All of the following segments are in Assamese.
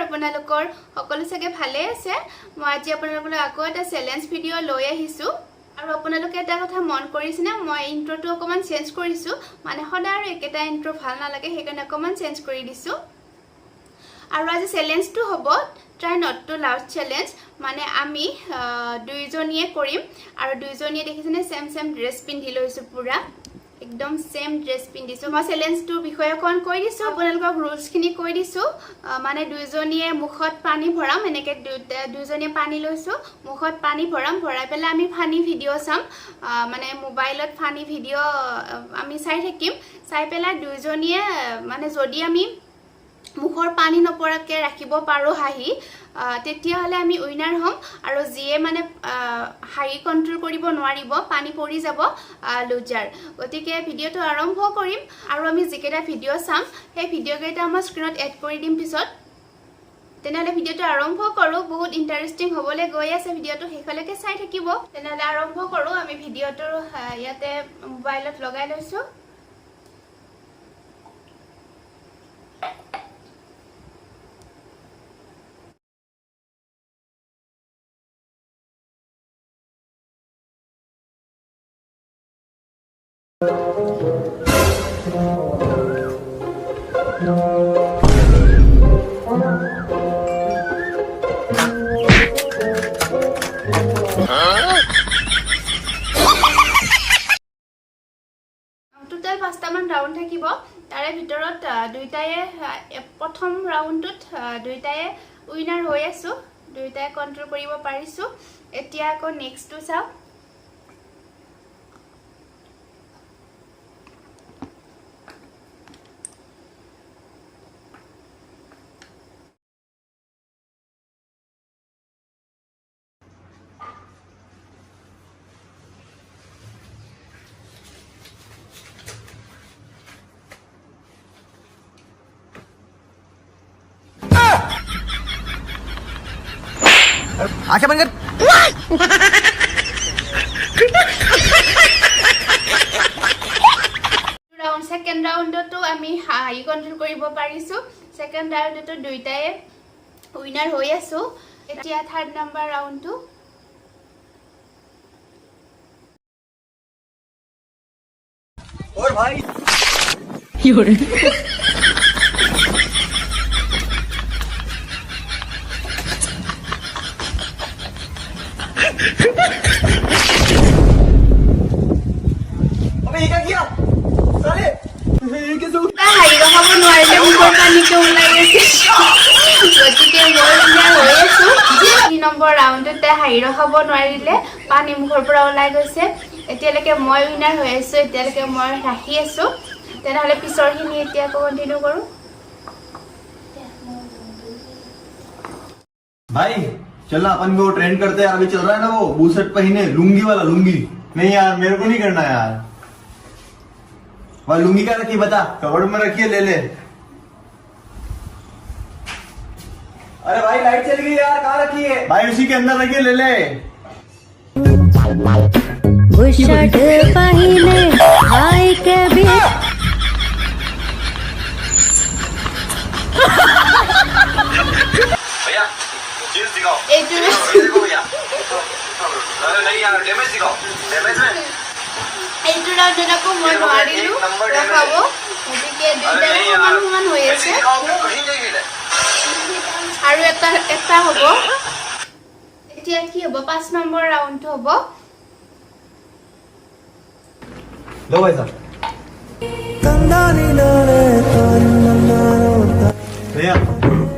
আপোনালোকৰ সকলো সগে ভালে আছে মই আজি আপোনালোকৰ আকৌ এটা চ্যালেঞ্জ ভিডিও লৈ আহিছো আৰু আপোনালোকে এটা কথা মন কৰিছেনে মই ইন্ট্ৰোটো অকমান চেঞ্জ কৰিছো মানে সদায় একেটা ইন্ট্ৰো ভাল নালাগে সেইকাৰণে অকমান চেঞ্জ কৰি দিছো আৰু আজি চ্যালেঞ্জটো হ'ব try not to love challenge মানে আমি দুইজনীয়ে কৰিম আৰু দুইজনীয়ে দেখিছেনে সেম ড্ৰেছ পিন্ধি লৈছো পুৰা एकदम सेम ड्रेस पिंदिसो মই চ্যালেঞ্জটোৰ বিষয়ে কোন কৈ দিছো আপোনালোকক ৰুলছখিনি কৈ দিছো মানে দুইজনীয়ে মুখত পানী ভৰাম এনেকে দুইজনীয়ে পানী লৈছো মুখত পানী ভৰাম ভৰাই পেলাই আমি ফানি ভিডিও চাম মানে মোবাইলত ফানি ভিডিও আমি চাই থাকিম চাই পেলাই দুইজনীয়ে মানে যদি আমি মুখৰ পানী নপৰাকে ৰাখিব পাৰো হাহি তেতিয়া হলে আমি উইনাৰ হম আৰু জিয়ে মানে হাই কন্ট্ৰোল কৰিব নোৱাৰিব পানী পৰি যাব লুজাৰ গতিকে ভিডিওটো আৰম্ভ কৰিম আৰু আমি যিকেটা ভিডিও চাম সেই ভিডিও কেইটা আমাৰ স্ক্ৰিনত এড কৰি দিম পিছত তেনেহলে ভিডিওটো আৰম্ভ কৰো বহুত ইন্টাৰেষ্টিং হ'বলে গৈ আছে ভিডিওটো হেকলৈকে চাই থাকিব তেনেহলে আৰম্ভ কৰো আমি ভিডিওটো ইয়াতে মোবাইলত লগাই লৈছো টোটাল 5টা মান ৰাউন্ড থাকিব তাৰে ভিতৰত দুইটায়ে প্ৰথম ৰাউন্ডত দুইটায়ে উইনাৰ হৈ আছো দুইটায়ে কন্ট্ৰোল কৰিব পাৰিছো এতিয়া আকৌ নেক্সটটো চাও आंखें बंद कर राउंड सेकंड राउंडतो আমি হাই কন্ট্ৰোল কৰিব পাৰিছো সেকেন্ড ৰাউন্ডতো দুইটায়ে উইনাৰ হৈ আছো এতিয়া থাৰ্ড নাম্বাৰ ৰাউন্ডটো और भाई अबे ये क्या किया साले ये कैसे হাই ৰখাব নোৱাৰিলে মুখৰ পানীটো ওলাই গৈছে গতিকে মই উইনাৰ হৈ আছো 3 নম্বৰ ৰাউন্ডতে হাই ৰখাব নোৱাৰিলে পানী মুখৰ পৰা ওলাই গৈছে এতিয়ালৈকে মই উইনাৰ হৈ আছো এতিয়ালৈকে মই ৰাখি আছো তেনেহলে পিছৰখিনি এতিয়া কন্টিনিউ কৰো भाई चलना अपन को ट्रेंड करते हैं अभी चल रहा है ना वो बूशर्ट पहने लुंगी वाला लुंगी नहीं यार मेरे को नहीं करना यार वह लुंगी क्या रखी बता कवर्ड में रखिए ले ले अरे भाई लाइट चल गई यार कहाँ रखी है भाई उसी के अंदर रखिए ले ले बुशर्ट पहने भाई के भी भैया चीज दिखाओ এইটো देखो भैया अरे नहीं यार डैमेज दिखाओ डैमेज में এইটো ৰাউন্ডত আকৌ মই নোৱাৰিলো ৰখাব গতিকে দুইটাই সমান সমান হৈ আছে कहीं नहीं गिरे আৰু এটা হ'ব এতিয়া কি হ'ব 5 নম্বৰ ৰাউন্ডটো হ'ব लो भाई साहब भैया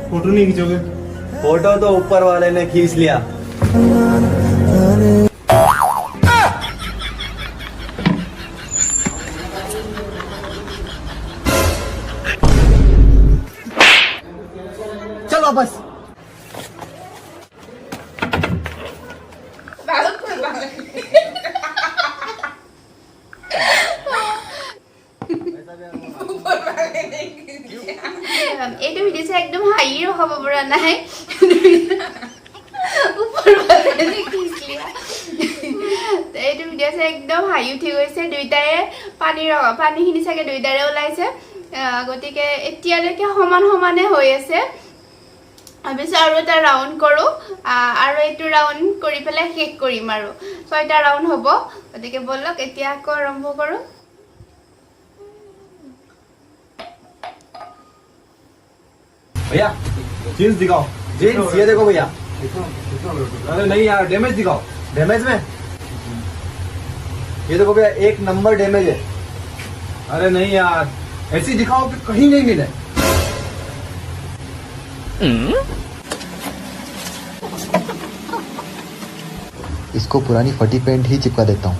फोटो नहीं खींचोगे फोटो तो ऊपर वाले ने खींच लिया चलो बस এইটো ভিডিঅ একদম হাই ৰখাব পৰা নাই ওপৰ বাৰে কিছলিয়া এইটো ভিডিঅ একদম হাই উঠি গৈছে দুইটায়ে পানীখিনি চাগে দুইটাৰে ওলাইছে গতিকে এতিয়ালৈকে সমান সমানে হৈ আছে ভাবিছোঁ আৰু এটা ৰাউণ্ড কৰোঁ আৰু এইটো ৰাউণ্ড কৰি পেলাই শেষ কৰিম আৰু 6টা ৰাউণ্ড হ'ব গতিকে বলক এতিয়া আকৌ আৰম্ভ কৰোঁ भैया जीन्स दिखाओ जीन्स ये देखो भैया अरे नहीं यार डैमेज दिखाओ डैमेज में ये देखो भैया 1 नंबर डैमेज है अरे नहीं यार ऐसी दिखाओ कि कहीं नहीं मिले इसको पुरानी फटी पेंट ही चिपका देता हूँ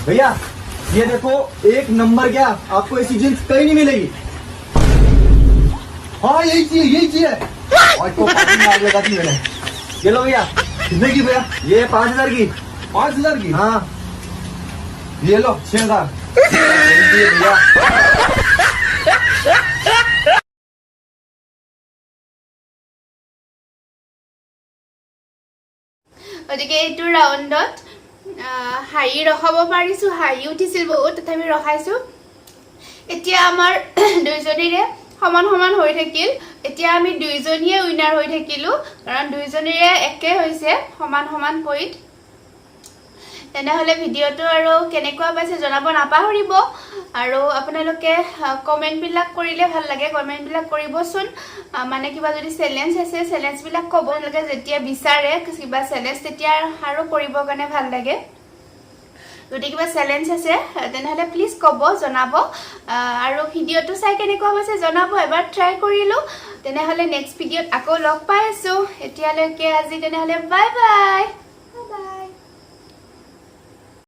भैया ये देखो 1 नंबर क्या आपको ऐसी जीन्स कहीं नहीं मिलेगी हाँ यही चाहिए और इसको 5 में आग लगा दी मैंने ये लो भैया कितने की भैया ये 5000 की 5000 की हाँ ये लो 6000 भैया গতিকে এইটো ৰাউণ্ডত হাঁহি ৰখাব পাৰিছোঁ হাঁহি উঠিছিল বহুত তথাপি ৰখাইছোঁ এতিয়া আমাৰ দুইজনীৰে সমান সমান হৈ থাকিল এতিয়া আমি দুইজনীয়ে উইনাৰ হৈ থাকিলোঁ কাৰণ দুইজনীৰে একে হৈছে সমান সমান পইণ্ট তেনেহ'লে ভিডিঅ'টো আৰু কেনেকুৱা পাইছে জনাব নাপাহৰিব আৰু আপোনালোকে কমেণ্টবিলাক কৰিলে ভাল লাগে কমেণ্টবিলাক কৰিবচোন মানে কিবা যদি চেলেঞ্জ আছে চেলেঞ্জবিলাক ক'ব আপোনালোকে যেতিয়া বিচাৰে কিবা চেলেঞ্জ তেতিয়া আৰু কৰিবৰ কাৰণে ভাল লাগে যদি কিবা চেলেঞ্জ আছে তেনেহ'লে প্লিজ ক'ব জনাব আৰু ভিডিঅ'টো চাই কেনেকুৱা হৈছে জনাব এবাৰ ট্ৰাই কৰিলোঁ তেনেহ'লে নেক্সট ভিডিঅ'ত আকৌ লগ পাই আছোঁ এতিয়ালৈকে আজি তেনেহ'লে বাই বাই